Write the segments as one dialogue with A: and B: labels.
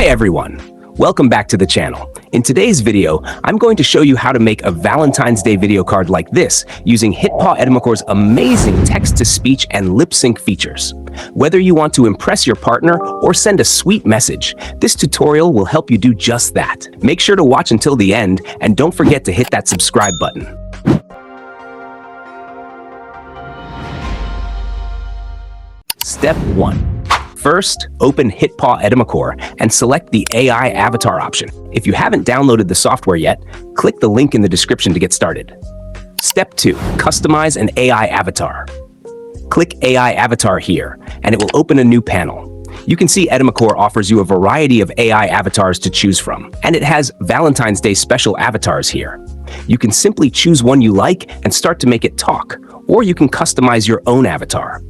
A: Hi everyone! Welcome back to the channel. In today's video, I'm going to show you how to make a Valentine's Day video card like this using HitPaw Edimakor's amazing text-to-speech and lip-sync features. Whether you want to impress your partner or send a sweet message, this tutorial will help you do just that. Make sure to watch until the end and don't forget to hit that subscribe button. Step 1. First, open HitPaw Edimakor and select the AI avatar option. If you haven't downloaded the software yet, click the link in the description to get started. Step 2. Customize an AI avatar. Click AI avatar here, and it will open a new panel. You can see Edimakor offers you a variety of AI avatars to choose from, and it has Valentine's Day special avatars here. You can simply choose one you like and start to make it talk, or you can customize your own avatar.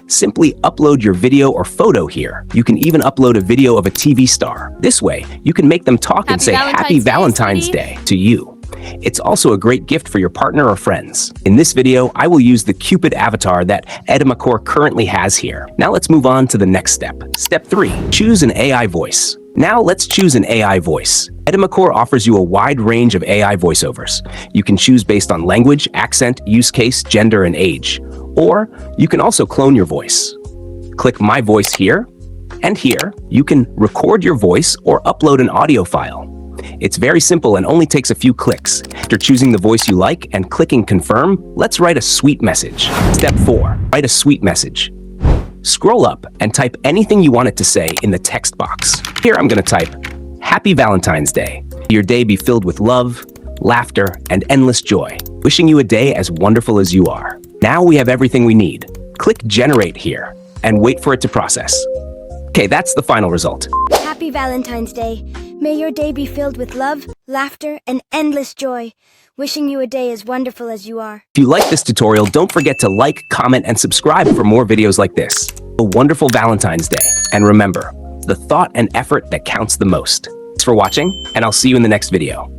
A: Simply upload your video or photo here. You can even upload a video of a TV star. This way, you can make them talk and say Happy Valentine's Day to you. It's also a great gift for your partner or friends. In this video, I will use the Cupid avatar that Edimakor currently has here. Now let's move on to the next step. Step 3. Choose an AI voice. Now let's choose an AI voice. Edimakor offers you a wide range of AI voiceovers. You can choose based on language, accent, use case, gender, and age. Or you can also clone your voice. Click My Voice here, and here you can record your voice or upload an audio file. It's very simple and only takes a few clicks. After choosing the voice you like and clicking Confirm, let's write a sweet message. Step 4. Write a sweet message. Scroll up and type anything you want it to say in the text box. Here I'm going to type, Happy Valentine's Day. Your day be filled with love, laughter, and endless joy. Wishing you a day as wonderful as you are. Now we have everything we need. Click Generate here and wait for it to process. Okay, that's the final result.
B: Happy Valentine's Day. May your day be filled with love, laughter, and endless joy. Wishing you a day as wonderful as you are.
A: If you like this tutorial, don't forget to like, comment, and subscribe for more videos like this. A wonderful Valentine's Day. And remember, the thought and effort that counts the most. Thanks for watching, and I'll see you in the next video.